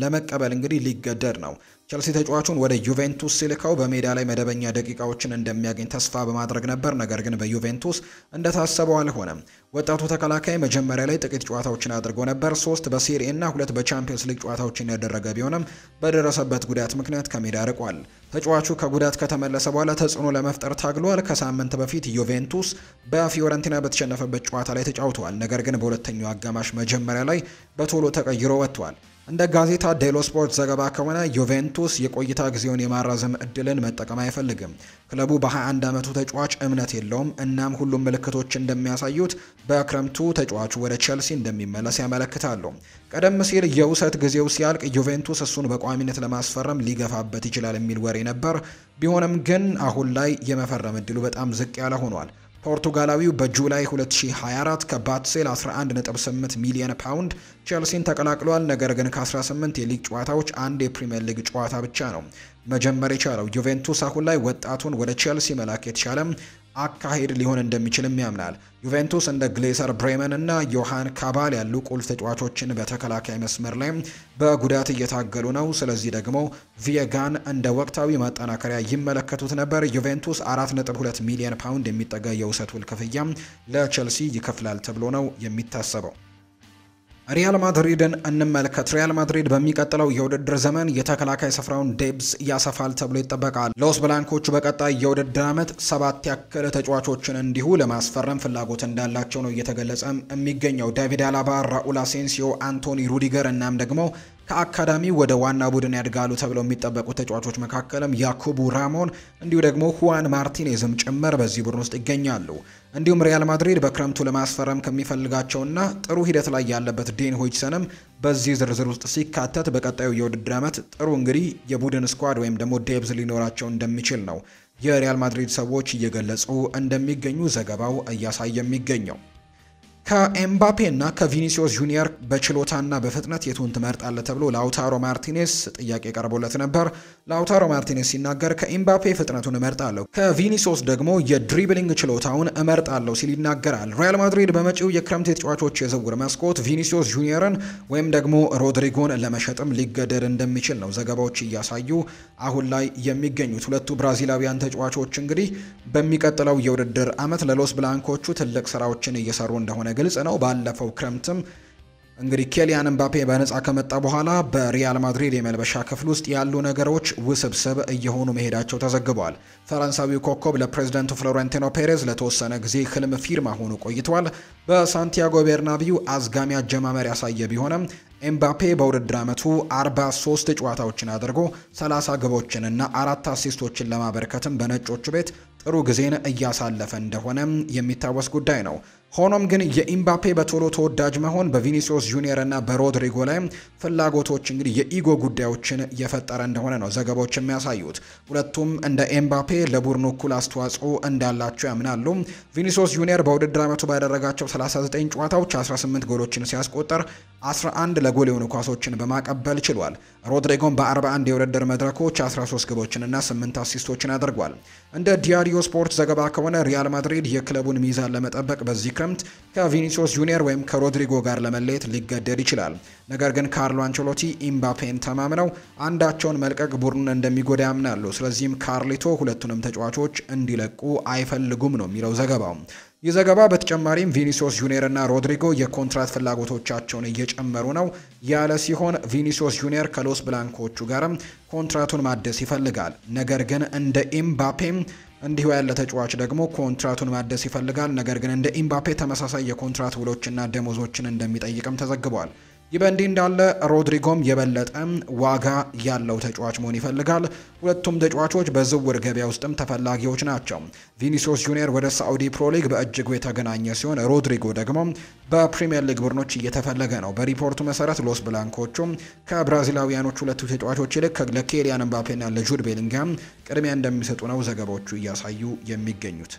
ለመቀበል እንግዲህ ሊገደድ ነው። ቸልሲ ተጫዋቹን ወደ ዩቬንቱስ ሲልከው በሜዳ ላይ መደበኛ ደቂቃዎችን እንደሚያገኝ ተስፋ በማድረግ ነበር። ነገር ግን በዩቬንቱስ እንደታሰበው አልሆነም። ወጣቱ ተከላካይ መጀመሪያ ላይ ጥቂት ጨዋታዎችን አድርጎ ነበር። 3 በሴሪኤ እና 2 በቻምፒየንስ ሊግ ጨዋታዎችን ያደረገ ቢሆንም በደረሰበት ጉዳት ምክንያት ከሜዳ ርቋል። ተጫዋቹ ከጉዳት ከተመለሰ በኋላ ተጽዕኖ ለመፍጠር ታግሏል። ከሳምንት በፊት ዩቬንቱስ በፊዮረንቲና በተሸነፈበት ጨዋታ ላይ ተጫውተዋል። ነገር ግን በሁለተኛው አጋማሽ መጀመሪያ ላይ በቶሎ ተቀይሮ ወጥቷል። እንደ ጋዜጣ ዴሎ ስፖርት ዘገባ ከሆነ ዩቬንቱስ የቆይታ ጊዜውን የማራዘም እድልን መጠቀም አይፈልግም። ክለቡ በ21 ዓመቱ ተጫዋች እምነት የለውም። እናም ሁሉም ምልክቶች እንደሚያሳዩት በክረምቱ ተጫዋቹ ወደ ቸልሲ እንደሚመለስ ያመለክታሉ። ቀደም ሲል የውሰት ጊዜው ሲያልቅ ዩቬንቱስ እሱን በቋሚነት ለማስፈረም ሊገፋበት ይችላል የሚል ወሬ ነበር። ቢሆንም ግን አሁን ላይ የመፈረም እድሉ በጣም ዝቅ ያለ ሆኗል። ፖርቱጋላዊው በጁላይ 2024 ከባትሴል 11.8 ሚሊዮን ፓውንድ ቸልሲን ተቀላቅሏል። ነገር ግን ከ18 የሊግ ጨዋታዎች አንድ የፕሪሚየር ሊግ ጨዋታ ብቻ ነው መጀመር የቻለው። ዩቬንቱስ አሁን ላይ ወጣቱን ወደ ቸልሲ መላክ የተሻለ አካሄድ ሊሆን እንደሚችልም ያምናል። ዩቬንቱስ እንደ ግሌሰር ብሬመን እና ዮሃን ካባል ያሉ ቁልፍ ተጫዋቾችን በተከላካይ መስመር ላይ በጉዳት እየታገሉ ነው። ስለዚህ ደግሞ ቪዬጋን እንደ ወቅታዊ ማጠናከሪያ ይመለከቱት ነበር። ዩቬንቱስ 4.2 ሚሊዮን ፓውንድ የሚጠጋ የውሰት ውል ክፍያ ለቸልሲ ይከፍላል ተብሎ ነው የሚታሰበው። ሪያል ማድሪድን እንመልከት። ሪያል ማድሪድ በሚቀጥለው የውድድር ዘመን የተከላካይ ስፍራውን ዴብስ ያሰፋል ተብሎ ይጠበቃል። ሎስ ብላንኮቹ በቀጣይ የውድድር ዓመት 7 ያክል ተጫዋቾችን እንዲሁ ለማስፈረም ፍላጎት እንዳላቸው ነው እየተገለጸ የሚገኘው። ዳቪድ አላባ፣ ራኡል አሴንሲዮ፣ አንቶኒ ሩዲገር እናም ደግሞ ከአካዳሚ ወደ ዋና ቡድን ያድጋሉ ተብለው የሚጠበቁ ተጫዋቾች መካከልም ያኩቡ ራሞን እንዲሁ ደግሞ ሁዋን ማርቲኔዝም ጭምር በዚህ ቡድን ውስጥ ይገኛሉ። እንዲሁም ሪያል ማድሪድ በክረምቱ ለማስፈረም ከሚፈልጋቸውና ጥሩ ሂደት ላይ ያለበት ዴን ሆይችሰንም በዚህ ዝርዝር ውስጥ ሲካተት በቀጣዩ የውድድር ዓመት ጥሩ እንግዲህ የቡድን ስኳድ ወይም ደግሞ ዴብዝ ሊኖራቸው እንደሚችል ነው የሪያል ማድሪድ ሰዎች እየገለጹ እንደሚገኙ ዘገባው እያሳየ የሚገኘው። ከኤምባፔ እና ከቪኒሲዮስ ጁኒየር በችሎታና በፍጥነት የቱን ትመርጣለህ ተብሎ ላውታሮ ማርቲኔስ ጥያቄ ቀርቦለት ነበር። ላውታሮ ማርቲኔስ ሲናገር ከኤምባፔ ፍጥነቱን እመርጣለሁ፣ ከቪኒሲዮስ ደግሞ የድሪብሊንግ ችሎታውን እመርጣለሁ ሲል ይናገራል። ሪያል ማድሪድ በመጪው የክረምት የተጫዋቾች የዝውውር መስኮት ቪኒሲዮስ ጁኒየርን ወይም ደግሞ ሮድሪጎን ለመሸጥም ሊገደድ እንደሚችል ነው ዘገባዎች እያሳዩ አሁን ላይ የሚገኙት። ሁለቱ ብራዚላዊያን ተጫዋቾች እንግዲህ በሚቀጥለው የውድድር ዓመት ለሎስ ብላንኮቹ ትልቅ ስራዎችን እየሰሩ እንደሆነ ግልጽ ነው። ባለፈው ክረምትም እንግዲህ ኬሊያን ኤምባፔ በነፃ ከመጣ በኋላ በሪያል ማድሪድ የመልበሻ ክፍል ውስጥ ያሉ ነገሮች ውስብስብ እየሆኑ መሄዳቸው ተዘግቧል። ፈረንሳዊው ኮከብ ለፕሬዝዳንቱ ፍሎሬንቲኖ ፔሬዝ ለተወሰነ ጊዜ ህልም ፊርማ ሆኖ ቆይቷል። በሳንቲያጎ ቤርናቢው አዝጋሚ አጀማመር ያሳየ ቢሆንም ኤምባፔ በውድድር ዓመቱ 43 ጨዋታዎችን አድርጎ 30 ግቦችን እና 4 አሲስቶችን ለማበርከትም በነጮቹ ቤት ጥሩ ጊዜን እያሳለፈ እንደሆነ የሚታወስ ጉዳይ ነው። ሆኖም ግን የኤምባፔ በቶሎ ተወዳጅ መሆን በቪኒሲዮስ ጁኒየር እና በሮድሪጎ ላይ ፍላጎቶች እንግዲህ የኢጎ ጉዳዮችን እየፈጠረ እንደሆነ ነው ዘገባዎች የሚያሳዩት። ሁለቱም እንደ ኤምባፔ ለቡድኑ እኩል አስተዋጽኦ እንዳላቸው ያምናሉ። ቪኒሲዮስ ጁኒየር በውድድር ዓመቱ ባደረጋቸው 39 ጨዋታዎች 18 ጎሎችን ሲያስቆጠር 11 ለጎል የሆኑ ኳሶችን በማቀበል ችሏል። ሮድሪጎም በ41 የውድድር መድረኮች 13 ግቦችን እና 8 አሲስቶችን አድርጓል። እንደ ዲያሪዮ ስፖርት ዘገባ ከሆነ ሪያል ማድሪድ የክለቡን ሚዛን ለመጠበቅ በዚህ ክረምት ከቪኒሲዮስ ጁኒየር ወይም ከሮድሪጎ ጋር ለመለየት ሊገደድ ይችላል። ነገር ግን ካርሎ አንቸሎቲ ኤምባፔን ተማምነው አንዳቸውን መልቀቅ ቡድኑን እንደሚጎዳ ያምናሉ። ስለዚህም ካርሊቶ ሁለቱንም ተጫዋቾች እንዲለቁ አይፈልጉም ነው የሚለው ዘገባው። ይህ ዘገባ በተጨማሪም ቪኒሲዮስ ጁኒየር እና ሮድሪጎ የኮንትራት ፍላጎቶቻቸውን እየጨመሩ ነው ያለ ሲሆን ቪኒሲዮስ ጁኒየር ከሎስ ብላንኮቹ ጋርም ኮንትራቱን ማደስ ይፈልጋል። ነገር ግን እንደ ኤምባፔም እንዲሁ ያለ ተጫዋች ደግሞ ኮንትራቱን ማደስ ይፈልጋል። ነገር ግን እንደ ኤምባፔ ተመሳሳይ የኮንትራት ውሎችና ደሞዞችን እንደሚጠይቅም ተዘግቧል። ይህ በእንዲህ እንዳለ ሮድሪጎም የበለጠ ዋጋ ያለው ተጫዋች መሆን ይፈልጋል። ሁለቱም ተጫዋቾች በዝውውር ገበያ ውስጥም ተፈላጊዎች ናቸው። ቪኒሲዮስ ጁኒየር ወደ ሳዑዲ ፕሮ ሊግ በእጅጉ የተገናኘ ሲሆን ሮድሪጎ ደግሞ በፕሪሚየር ሊግ ቡድኖች እየተፈለገ ነው። በሪፖርቱ መሰረት ሎስ ብላንኮቹም ከብራዚላዊያኖቹ ሁለቱ ተጫዋቾች ይልቅ ለኬሊያን ኤምባፔና ለጁድ ቤሊንጋም ቅድሚያ እንደሚሰጡ ነው ዘገባዎቹ እያሳዩ የሚገኙት።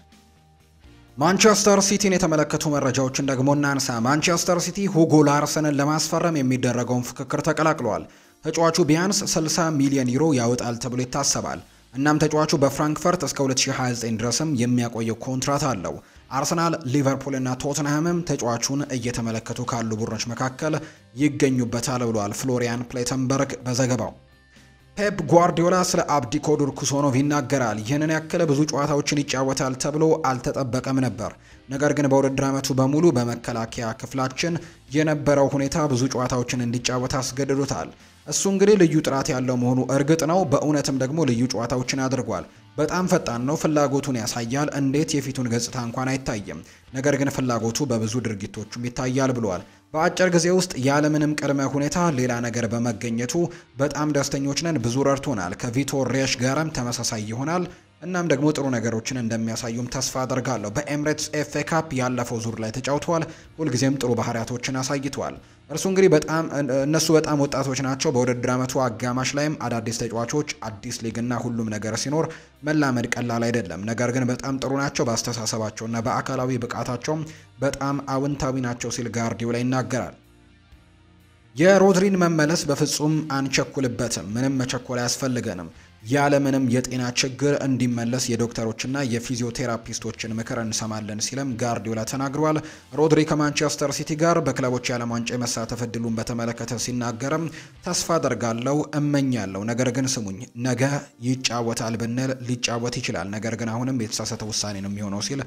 ማንቸስተር ሲቲን የተመለከቱ መረጃዎችን ደግሞ እናንሳ። ማንቸስተር ሲቲ ሁጎ ላርሰንን ለማስፈረም የሚደረገውን ፍክክር ተቀላቅሏል። ተጫዋቹ ቢያንስ 60 ሚሊዮን ዩሮ ያወጣል ተብሎ ይታሰባል። እናም ተጫዋቹ በፍራንክፈርት እስከ 2029 ድረስም የሚያቆየው ኮንትራት አለው። አርሰናል፣ ሊቨርፑል እና ቶተንሃምም ተጫዋቹን እየተመለከቱ ካሉ ቡድኖች መካከል ይገኙበታል ብሏል ፍሎሪያን ፕሌተንበርግ በዘገባው። ፔፕ ጓርዲዮላ ስለ አብዲኮዱር ኩሶኖቭ ይናገራል። ይህንን ያክል ብዙ ጨዋታዎችን ይጫወታል ተብሎ አልተጠበቀም ነበር። ነገር ግን በውድድር ዓመቱ በሙሉ በመከላከያ ክፍላችን የነበረው ሁኔታ ብዙ ጨዋታዎችን እንዲጫወት አስገድዶታል። እሱ እንግዲህ ልዩ ጥራት ያለው መሆኑ እርግጥ ነው። በእውነትም ደግሞ ልዩ ጨዋታዎችን አድርጓል። በጣም ፈጣን ነው። ፍላጎቱን ያሳያል። እንዴት የፊቱን ገጽታ እንኳን አይታይም። ነገር ግን ፍላጎቱ በብዙ ድርጊቶቹም ይታያል ብሏል። በአጭር ጊዜ ውስጥ ያለምንም ቅድመ ሁኔታ ሌላ ነገር በመገኘቱ በጣም ደስተኞች ነን። ብዙ ረድቶናል። ከቪቶር ሬሽ ጋርም ተመሳሳይ ይሆናል። እናም ደግሞ ጥሩ ነገሮችን እንደሚያሳዩም ተስፋ አደርጋለሁ። በኤምሬትስ ኤፍኤ ካፕ ያለፈው ዙር ላይ ተጫውተዋል። ሁልጊዜም ጥሩ ባህሪያቶችን አሳይተዋል። እርሱ እንግዲህ እነሱ በጣም ወጣቶች ናቸው። በውድድር ዓመቱ አጋማሽ ላይም አዳዲስ ተጫዋቾች፣ አዲስ ሊግና ሁሉም ነገር ሲኖር መላመድ ቀላል አይደለም። ነገር ግን በጣም ጥሩ ናቸው። በአስተሳሰባቸውና በአካላዊ ብቃታቸውም በጣም አዎንታዊ ናቸው ሲል ጋርዲዮላ ይናገራል። የሮድሪን መመለስ በፍጹም አንቸኩልበትም። ምንም መቸኮል አያስፈልገንም። ያለምንም የጤና ችግር እንዲመለስ የዶክተሮችና የፊዚዮቴራፒስቶችን ምክር እንሰማለን ሲልም ጋርዲዮላ ተናግሯል። ሮድሪ ከማንቸስተር ሲቲ ጋር በክለቦች የዓለም ዋንጫ የመሳተፍ እድሉን በተመለከተ ሲናገርም ተስፋ አደርጋለሁ፣ እመኛለሁ። ነገር ግን ስሙኝ፣ ነገ ይጫወታል ብንል ሊጫወት ይችላል። ነገር ግን አሁንም የተሳሳተ ውሳኔ ነው የሚሆነው ሲል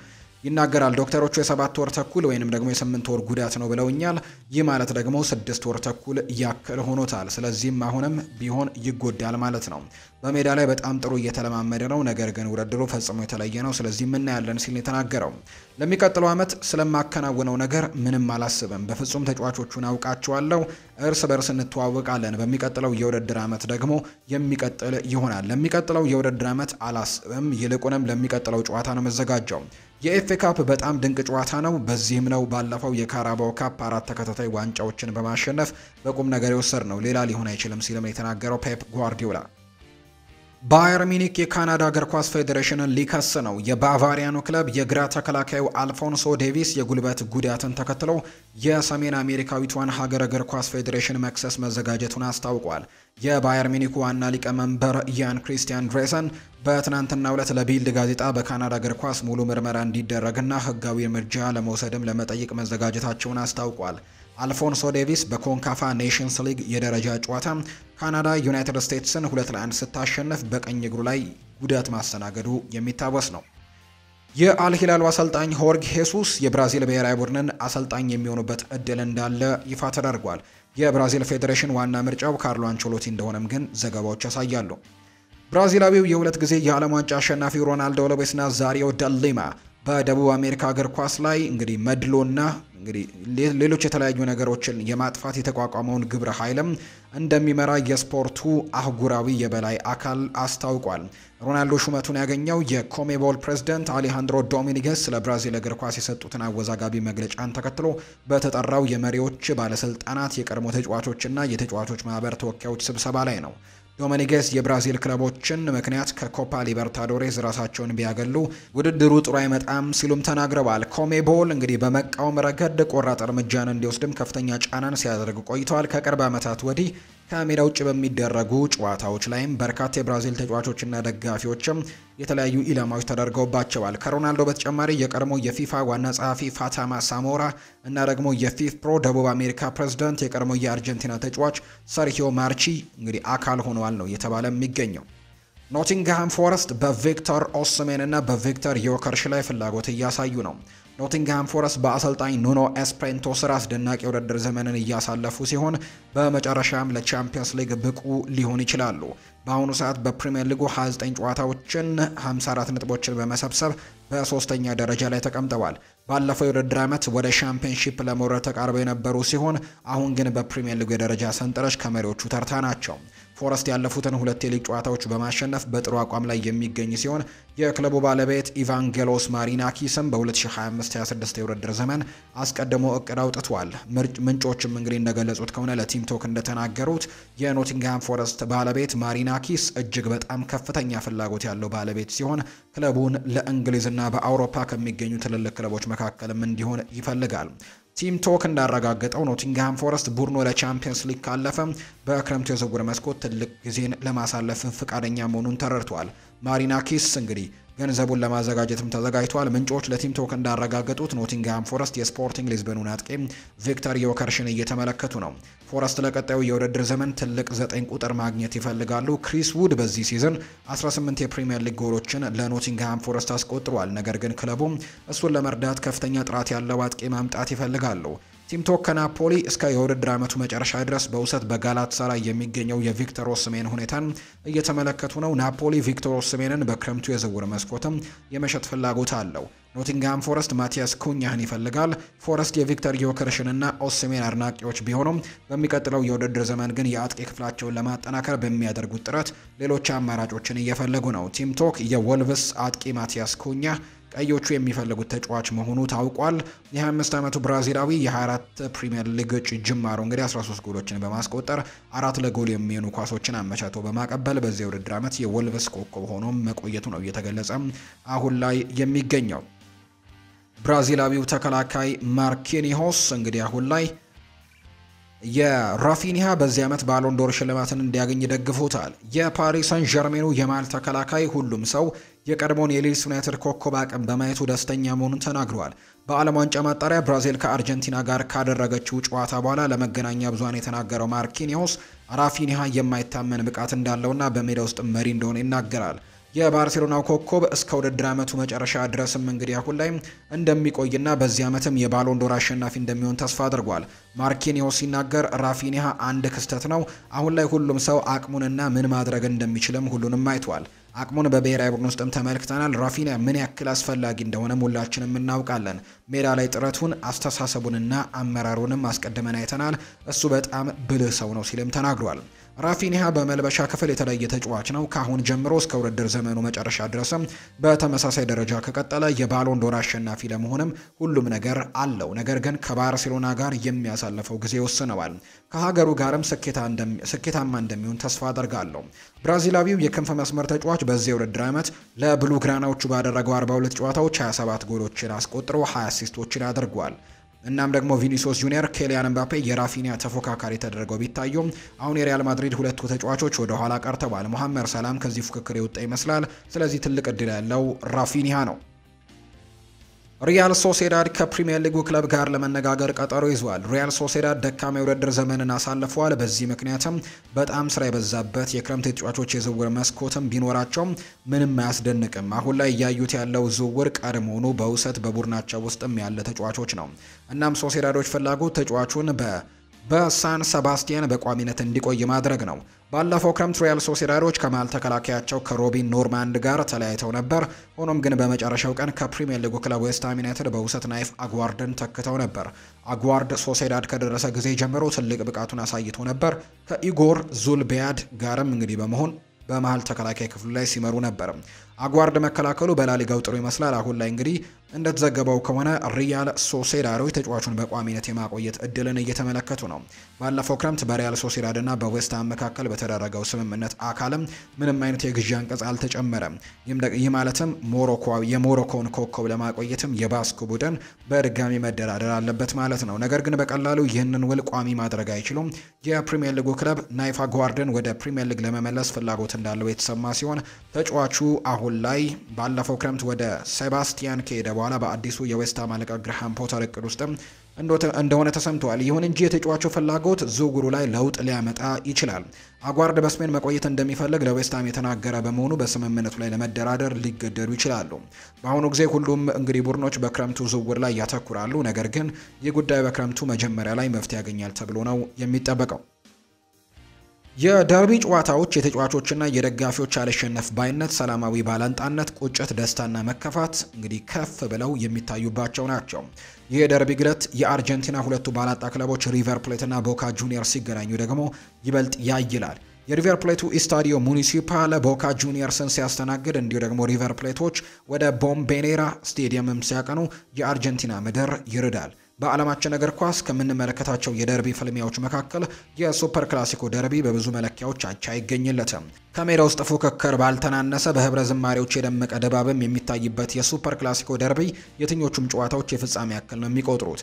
ይናገራል። ዶክተሮቹ የ7 ወር ተኩል ወይንም ደግሞ የ8 ወር ጉዳት ነው ብለውኛል። ይህ ማለት ደግሞ 6 ወር ተኩል ያክል ሆኖታል። ስለዚህም አሁንም ቢሆን ይጎዳል ማለት ነው። በሜዳ ላይ በጣም ጥሩ እየተለማመደ ነው። ነገር ግን ውድድሩ ፈጽሞ የተለየ ነው። ስለዚህ እናያለን ሲል የተናገረው ለሚቀጥለው ዓመት ስለማከናወነው ነገር ምንም አላስብም። በፍጹም ተጫዋቾቹን አውቃቸዋለሁ። እርስ በርስ እንተዋወቃለን። በሚቀጥለው የውድድር ዓመት ደግሞ የሚቀጥል ይሆናል። ለሚቀጥለው የውድድር ዓመት አላስብም። ይልቁንም ለሚቀጥለው ጨዋታ ነው መዘጋጀው። የኤፍኤ ካፕ በጣም ድንቅ ጨዋታ ነው። በዚህም ነው ባለፈው የካራባው ካፕ 4 ተከታታይ ዋንጫዎችን በማሸነፍ በቁም ነገር የወሰድ ነው። ሌላ ሊሆን አይችልም ሲልም የተናገረው ፔፕ ጓርዲዮላ። ባየር ሚኒክ የካናዳ እግር ኳስ ፌዴሬሽንን ሊከስ ነው። የባቫሪያኑ ክለብ የግራ ተከላካዩ አልፎንሶ ዴቪስ የጉልበት ጉዳትን ተከትሎ የሰሜን አሜሪካዊቷን ሀገር እግር ኳስ ፌዴሬሽን መክሰስ መዘጋጀቱን አስታውቋል። የባየር ሚኒኩ ዋና ሊቀመንበር ያን ክሪስቲያን ድሬሰን በትናንትናው ዕለት ለቢልድ ጋዜጣ በካናዳ እግር ኳስ ሙሉ ምርመራ እንዲደረግና ሕጋዊ እርምጃ ለመውሰድም ለመጠየቅ መዘጋጀታቸውን አስታውቋል። አልፎንሶ ዴቪስ በኮንካፋ ኔሽንስ ሊግ የደረጃ ጨዋታ ካናዳ ዩናይትድ ስቴትስን 2-1 ስታሸንፍ በቀኝ እግሩ ላይ ጉዳት ማስተናገዱ የሚታወስ ነው። የአልሂላሉ አሰልጣኝ ሆርግ ሄሱስ የብራዚል ብሔራዊ ቡድንን አሰልጣኝ የሚሆኑበት እድል እንዳለ ይፋ ተደርጓል። የብራዚል ፌዴሬሽን ዋና ምርጫው ካርሎ አንቸሎቲ እንደሆነም ግን ዘገባዎች ያሳያሉ። ብራዚላዊው የሁለት ጊዜ የዓለም ዋንጫ አሸናፊው ሮናልዶ ሎቤስና ዛሪዮ ደሊማ በደቡብ አሜሪካ እግር ኳስ ላይ እንግዲህ መድሎና እንግዲህ ሌሎች የተለያዩ ነገሮችን የማጥፋት የተቋቋመውን ግብረ ኃይልም እንደሚመራ የስፖርቱ አህጉራዊ የበላይ አካል አስታውቋል። ሮናልዶ ሹመቱን ያገኘው የኮሜቦል ፕሬዝዳንት አሌሃንድሮ ዶሚኒጌስ ስለ ብራዚል እግር ኳስ የሰጡትን አወዛጋቢ መግለጫን ተከትሎ በተጠራው የመሪዎች ባለስልጣናት የቀድሞ ተጫዋቾችና የተጫዋቾች ማህበር ተወካዮች ስብሰባ ላይ ነው። ዶሚኒጌስ የብራዚል ክለቦችን ምክንያት ከኮፓ ሊበርታዶሬስ ራሳቸውን ቢያገሉ ውድድሩ ጥሩ አይመጣም ሲሉም ተናግረዋል። ኮሜቦል እንግዲህ በመቃወም ረገድ ቆራጥ እርምጃን እንዲወስድም ከፍተኛ ጫናን ሲያደርግ ቆይተዋል። ከቅርብ ዓመታት ወዲህ ከሜዳ ውጭ በሚደረጉ ጨዋታዎች ላይም በርካታ የብራዚል ተጫዋቾችና ደጋፊዎችም የተለያዩ ኢላማዎች ተደርገውባቸዋል። ከሮናልዶ በተጨማሪ የቀድሞ የፊፋ ዋና ጸሐፊ ፋታማ ሳሞራ እና ደግሞ የፊፍ ፕሮ ደቡብ አሜሪካ ፕሬዝዳንት የቀድሞ የአርጀንቲና ተጫዋች ሰርሂዮ ማርቺ እንግዲህ አካል ሆነዋል ነው እየተባለ የሚገኘው። ኖቲንግሃም ፎረስት በቪክተር ኦስሜን እና በቪክተር ዮከርሽ ላይ ፍላጎት እያሳዩ ነው። ኖቲንግሃም ፎረስት በአሰልጣኝ ኑኖ ኤስፕሬንቶ ስር አስደናቂ የውድድር ዘመንን እያሳለፉ ሲሆን በመጨረሻም ለቻምፒየንስ ሊግ ብቁ ሊሆን ይችላሉ። በአሁኑ ሰዓት በፕሪሚየር ሊጉ 29 ጨዋታዎችን 54 ነጥቦችን በመሰብሰብ በሶስተኛ ደረጃ ላይ ተቀምጠዋል። ባለፈው የውድድር ዓመት ወደ ሻምፒዮንሺፕ ለመውረድ ተቃርበው የነበሩ ሲሆን አሁን ግን በፕሪሚየር ሊጉ የደረጃ ሰንጠረዥ ከመሪዎቹ ተርታ ናቸው። ፎረስት ያለፉትን 2 የሊግ ጨዋታዎች በማሸነፍ በጥሩ አቋም ላይ የሚገኝ ሲሆን የክለቡ ባለቤት ኢቫንጌሎስ ማሪናኪስም በ2025-26 የውድድር ዘመን አስቀድሞ እቅድ አውጥቷል። ምንጮችም እንግዲህ እንደገለጹት ከሆነ ለቲም ቶክ እንደተናገሩት የኖቲንግሃም ፎረስት ባለቤት ማሪናኪስ እጅግ በጣም ከፍተኛ ፍላጎት ያለው ባለቤት ሲሆን ክለቡን ለእንግሊዝና በአውሮፓ ከሚገኙ ትልልቅ ክለቦች መካከልም እንዲሆን ይፈልጋል። ቲም ቶክ እንዳረጋገጠው ኖቲንግሃም ፎረስት ቡድኑ ለቻምፒየንስ ሊግ ካለፈ በክረምቱ የዝውውር መስኮት ትልቅ ጊዜን ለማሳለፍ ፈቃደኛ መሆኑን ተረድቷል። ማሪናኪስ እንግዲህ ገንዘቡን ለማዘጋጀትም ተዘጋጅቷል። ምንጮች ለቲም ቶክ እንዳረጋገጡት ኖቲንግሃም ፎረስት የስፖርቲንግ ሊዝበኑን አጥቂ ቪክተር ዮከርሽን እየተመለከቱ ነው። ፎረስት ለቀጣዩ የውድድር ዘመን ትልቅ 9 ቁጥር ማግኘት ይፈልጋሉ። ክሪስ ውድ በዚህ ሲዝን 18 የፕሪሚየር ሊግ ጎሎችን ለኖቲንግሃም ፎረስት አስቆጥሯል። ነገር ግን ክለቡ እሱን ለመርዳት ከፍተኛ ጥራት ያለው አጥቂ ማምጣት ይፈልጋሉ። ቲም ቶክ ከናፖሊ እስከ የውድድር ዓመቱ መጨረሻ ድረስ በውሰት በጋላታሳራይ የሚገኘው የቪክተር ኦስሜን ሁኔታን እየተመለከቱ ነው። ናፖሊ ቪክተር ኦስሜንን በክረምቱ የዝውውር መስኮትም የመሸጥ ፍላጎት አለው። ኖቲንግሃም ፎረስት ማቲያስ ኩኛህን ይፈልጋል። ፎረስት የቪክተር ዮከርሽንና ኦስሜን አድናቂዎች ቢሆኑም በሚቀጥለው የውድድር ዘመን ግን የአጥቂ ክፍላቸውን ለማጠናከር በሚያደርጉት ጥረት ሌሎች አማራጮችን እየፈለጉ ነው። ቲም ቶክ የወልቭስ አጥቂ ማቲያስ ኩኛህ ቀዮቹ የሚፈልጉት ተጫዋች መሆኑ ታውቋል። የ25 ዓመቱ ብራዚላዊ የ24 ፕሪሚየር ሊግ ጅማሮ እንግዲህ 13 ጎሎችን በማስቆጠር 4 ለጎል የሚሆኑ ኳሶችን አመቻችቶ በማቀበል በዚህ የውድድር ዓመት የወልቭስ ኮከብ ሆኖ መቆየቱ ነው እየተገለጸ አሁን ላይ የሚገኘው። ብራዚላዊው ተከላካይ ማርኪኒሆስ እንግዲህ አሁን ላይ የራፊኒሃ በዚህ ዓመት ባሎንዶር ሽልማትን እንዲያገኝ ደግፎታል። የፓሪስ ሰን ዠርሜኑ የማል ተከላካይ ሁሉም ሰው የቀድሞውን የሊድስ ዩናይትድ ኮከብ አቅም በማየቱ ደስተኛ መሆኑን ተናግሯል። በዓለም ዋንጫ ማጣሪያ ብራዚል ከአርጀንቲና ጋር ካደረገችው ጨዋታ በኋላ ለመገናኛ ብዙሃን የተናገረው ማርኪኒዮስ ራፊኒሃ የማይታመን ብቃት እንዳለውና በሜዳ ውስጥ መሪ እንደሆነ ይናገራል። የባርሴሎናው ኮከብ እስከ ውድድር ዓመቱ መጨረሻ ድረስም እንግዲህ አሁን ላይ እንደሚቆይና በዚህ ዓመትም የባሎንዶር አሸናፊ እንደሚሆን ተስፋ አድርጓል። ማርኪኒዮስ ሲናገር ራፊኒሃ አንድ ክስተት ነው። አሁን ላይ ሁሉም ሰው አቅሙንና ምን ማድረግ እንደሚችልም ሁሉንም አይቷል። አቅሙን በብሔራዊ ቡድን ውስጥም ተመልክተናል። ራፊኒሃ ምን ያክል አስፈላጊ እንደሆነ ሁላችንም እናውቃለን። ሜዳ ላይ ጥረቱን አስተሳሰቡንና አመራሩንም አስቀድመን አይተናል። እሱ በጣም ብልህ ሰው ነው ሲልም ተናግሯል። ራፊኒሃ በመልበሻ ክፍል የተለየ ተጫዋች ነው። ከአሁን ጀምሮ እስከ ውድድር ዘመኑ መጨረሻ ድረስም በተመሳሳይ ደረጃ ከቀጠለ የባሎን ዶር አሸናፊ ለመሆንም ሁሉም ነገር አለው። ነገር ግን ከባርሴሎና ጋር የሚያሳልፈው ጊዜ ወስነዋል። ከሀገሩ ጋርም ስኬታማ እንደሚሆን ተስፋ አደርጋለሁ። ብራዚላዊው የክንፍ መስመር ተጫዋች በዚህ የውድድር ዓመት ለብሉ ግራናዎቹ ባደረገው 42 ጨዋታዎች 27 ጎሎችን አስቆጥሮ 20 አሲስቶችን አድርጓል። እናም ደግሞ ቪኒሲዮስ ጁኒየር፣ ኬሊያን ምባፔ የራፊኒያ ተፎካካሪ ተደርገው ቢታዩም አሁን የሪያል ማድሪድ ሁለቱ ተጫዋቾች ወደ ኋላ ቀርተዋል። መሐመድ ሰላም ከዚህ ፉክክር የወጣ ይመስላል። ስለዚህ ትልቅ እድል ያለው ራፊኒያ ነው። ሪያል ሶሴዳድ ከፕሪሚየር ሊጉ ክለብ ጋር ለመነጋገር ቀጠሮ ይዟል። ሪያል ሶሴዳድ ደካማ የውድድር ዘመንን አሳልፈዋል። በዚህ ምክንያትም በጣም ስራ የበዛበት የክረምት ተጫዋቾች የዝውውር መስኮትም ቢኖራቸውም ምንም አያስደንቅም። አሁን ላይ እያዩት ያለው ዝውውር ቀድሞውኑ በውሰት በቡድናቸው ውስጥም ያለ ተጫዋቾች ነው። እናም ሶሴዳዶች ፍላጎት ተጫዋቹን በሳን ሰባስቲያን በቋሚነት እንዲቆይ ማድረግ ነው። ባለፈው ክረምት ሪያል ሶሴዳዶች ከመሃል ተከላካያቸው ከሮቢን ኖርማንድ ጋር ተለያይተው ነበር። ሆኖም ግን በመጨረሻው ቀን ከፕሪሚየር ሊጉ ክለብ ዌስትሃም ዩናይትድ በውሰት ናይፍ አግዋርድን ተክተው ነበር። አግዋርድ ሶሴዳድ ከደረሰ ጊዜ ጀምሮ ትልቅ ብቃቱን አሳይቶ ነበር። ከኢጎር ዙልቢያድ ጋርም እንግዲህ በመሆን በመሃል ተከላካይ ክፍሉ ላይ ሲመሩ ነበር። አግዋርድ መከላከሉ በላሊጋው ጥሩ ይመስላል። አሁን ላይ እንግዲህ እንደተዘገበው ከሆነ ሪያል ሶሴዳዶች ተጫዋቹን በቋሚነት የማቆየት እድልን እየተመለከቱ ነው። ባለፈው ክረምት በሪያል ሶሴዳድና በዌስትሃም መካከል በተደረገው ስምምነት አካልም ምንም አይነት የግዢ አንቀጽ አልተጨመረም። ይህ ማለትም የሞሮኮን ኮከብ ለማቆየትም የባስኩ ቡድን በድጋሚ መደራደር አለበት ማለት ነው። ነገር ግን በቀላሉ ይህንን ውል ቋሚ ማድረግ አይችሉም። የፕሪሚየር ሊጉ ክለብ ናይፍ አግዋርድን ወደ ፕሪሚየር ሊግ ለመመለስ ፍላጎት እንዳለው የተሰማ ሲሆን ተጫዋቹ አሁን ላይ ባለፈው ክረምት ወደ ሴባስቲያን ከሄደ በኋላ በአዲሱ የዌስትሃም አለቃ ግርሃም ፖተር እቅድ ውስጥም እንደሆነ ተሰምቷል። ይሁን እንጂ የተጫዋቹ ፍላጎት ዝውውሩ ላይ ለውጥ ሊያመጣ ይችላል። አጓርድ በስፔን መቆየት እንደሚፈልግ ለዌስትሃም የተናገረ በመሆኑ በስምምነቱ ላይ ለመደራደር ሊገደዱ ይችላሉ። በአሁኑ ጊዜ ሁሉም እንግዲህ ቡድኖች በክረምቱ ዝውውር ላይ ያተኩራሉ። ነገር ግን ይህ ጉዳይ በክረምቱ መጀመሪያ ላይ መፍትሄ ያገኛል ተብሎ ነው የሚጠበቀው። የደርቢ ጨዋታዎች የተጫዋቾችና የደጋፊዎች አለሸነፍ ባይነት፣ ሰላማዊ ባላንጣነት፣ ቁጭት፣ ደስታና መከፋት እንግዲህ ከፍ ብለው የሚታዩባቸው ናቸው። ይህ የደርቢ ግለት የአርጀንቲና ሁለቱ ባላጣ ክለቦች ሪቨር ፕሌትና ቦካ ጁኒየርስ ሲገናኙ ደግሞ ይበልጥ ያይላል። የሪቨር ፕሌቱ ኢስታዲዮ ሙኒሲፓል ቦካ ጁኒየርስን ሲያስተናግድ እንዲሁ ደግሞ ሪቨር ፕሌቶች ወደ ቦምቤኔራ ስቴዲየምም ሲያቀኑ የአርጀንቲና ምድር ይርዳል። በዓለማችን እግር ኳስ ከምንመለከታቸው የደርቢ ፍልሚያዎች መካከል የሱፐር ክላሲኮ ደርቢ በብዙ መለኪያዎች አቻ አይገኝለትም። ከሜዳ ውስጥ ፉክክር ባልተናነሰ በህብረ ዝማሬዎች የደመቀ ድባብም የሚታይበት የሱፐር ክላሲኮ ደርቢ የትኞቹም ጨዋታዎች የፍጻሜ ያክል ነው የሚቆጥሩት።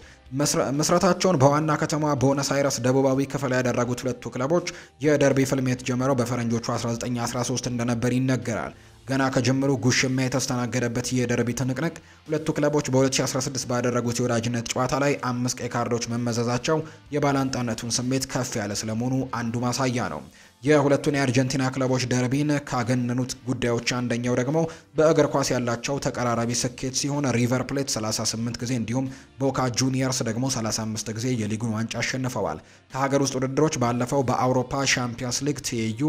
ምስረታቸውን በዋና ከተማ ቦነስ አይረስ ደቡባዊ ክፍል ያደረጉት ሁለቱ ክለቦች የደርቢ ፍልሚያ የተጀመረው በፈረንጆቹ 1913 እንደነበር ይነገራል። ገና ከጀምሩ ጉሽማ የተስተናገደበት የደርቢ ትንቅንቅ ሁለቱ ክለቦች በ2016 ባደረጉት የወዳጅነት ጨዋታ ላይ 5 ቀይ ካርዶች መመዘዛቸው የባላንጣነቱን ስሜት ከፍ ያለ ስለመሆኑ አንዱ ማሳያ ነው። የሁለቱን የአርጀንቲና ክለቦች ደርቢን ካገነኑት ጉዳዮች አንደኛው ደግሞ በእግር ኳስ ያላቸው ተቀራራቢ ስኬት ሲሆን ሪቨር ፕሌት 38 ጊዜ እንዲሁም ቦካ ጁኒየርስ ደግሞ 35 ጊዜ የሊጉን ዋንጫ አሸንፈዋል። ከሀገር ውስጥ ውድድሮች ባለፈው በአውሮፓ ሻምፒየንስ ሊግ ትይዩ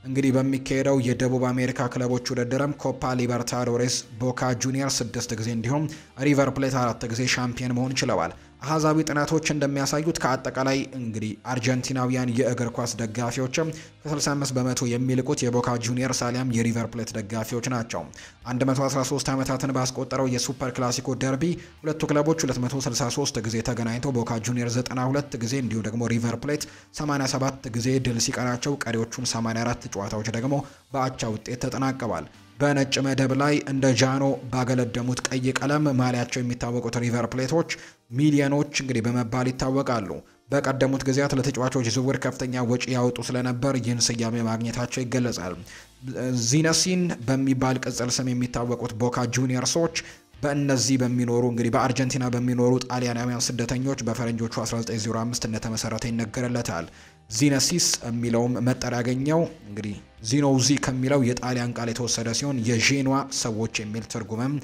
እንግዲህ በሚካሄደው የደቡብ አሜሪካ ክለቦች ውድድርም ኮፓ ሊበርታዶሬስ ቦካ ጁኒየርስ 6 ጊዜ እንዲሁም ሪቨር ፕሌት 4 ጊዜ ሻምፒዮን መሆን ችለዋል። አሃዛዊ ጥናቶች እንደሚያሳዩት ከአጠቃላይ እንግዲህ አርጀንቲናውያን የእግር ኳስ ደጋፊዎችም ከ65 በመቶ የሚልቁት የቦካ ጁኒየርስ አሊያም የሪቨር ፕሌት ደጋፊዎች ናቸው። 113 ዓመታትን ባስቆጠረው የሱፐር ክላሲኮ ደርቢ ሁለቱ ክለቦች 263 ጊዜ ተገናኝተው ቦካ ጁኒየርስ 92 ጊዜ እንዲሁ ደግሞ ሪቨር ፕሌት 87 ጊዜ ድል ሲቀናቸው ቀሪዎቹን 84 ጨዋታዎች ደግሞ በአቻ ውጤት ተጠናቀዋል። በነጭ መደብ ላይ እንደ ጃኖ ባገለደሙት ቀይ ቀለም ማሊያቸው የሚታወቁት ሪቨር ፕሌቶች ሚሊዮኖች እንግዲህ በመባል ይታወቃሉ። በቀደሙት ጊዜያት ለተጫዋቾች ዝውውር ከፍተኛ ወጪ ያወጡ ስለነበር ይህን ስያሜ ማግኘታቸው ይገለጻል። ዚነሲን በሚባል ቅጽል ስም የሚታወቁት ቦካ ጁኒየርሶች በእነዚህ በሚኖሩ እንግዲህ በአርጀንቲና በሚኖሩ ጣሊያናውያን ስደተኞች በፈረንጆቹ 1905 እንደተመሰረተ ይነገርለታል። ዚነሲስ የሚለውም መጠሪያ ያገኘው እንግዲህ ዚኖዚ ከሚለው የጣሊያን ቃል የተወሰደ ሲሆን የዤኗ ሰዎች የሚል ትርጉምም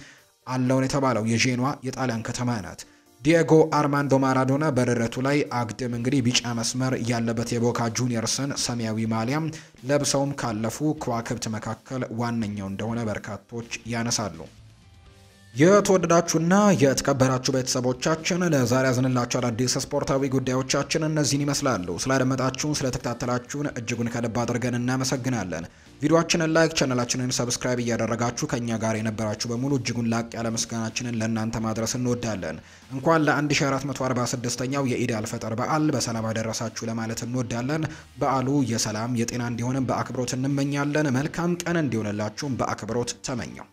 አለውን የተባለው የዤኗ የጣሊያን ከተማ ናት። ዲየጎ አርማንዶ ማራዶና በደረቱ ላይ አግድም እንግዲህ ቢጫ መስመር ያለበት የቦካ ጁኒየርስን ሰማያዊ ማሊያም ለብሰውም ካለፉ ከዋክብት መካከል ዋነኛው እንደሆነ በርካቶች ያነሳሉ። የተወደዳችሁና የተከበራችሁ ቤተሰቦቻችን ለዛሬ ያዝንላችሁ አዳዲስ ስፖርታዊ ጉዳዮቻችን እነዚህን ይመስላሉ። ስላደመጣችሁን ስለተከታተላችሁን እጅጉን ከልብ አድርገን እናመሰግናለን። ቪዲዮአችንን ላይክ፣ ቻናላችንን ሰብስክራይብ እያደረጋችሁ ከኛ ጋር የነበራችሁ በሙሉ እጅጉን ላቅ ያለ ምስጋናችንን ለእናንተ ማድረስ እንወዳለን። እንኳን ለ1446ኛው የኢድ አልፈጥር በዓል በሰላም አደረሳችሁ ለማለት እንወዳለን። በዓሉ የሰላም የጤና እንዲሆንም በአክብሮት እንመኛለን። መልካም ቀን እንዲሆንላችሁም በአክብሮት ተመኘው።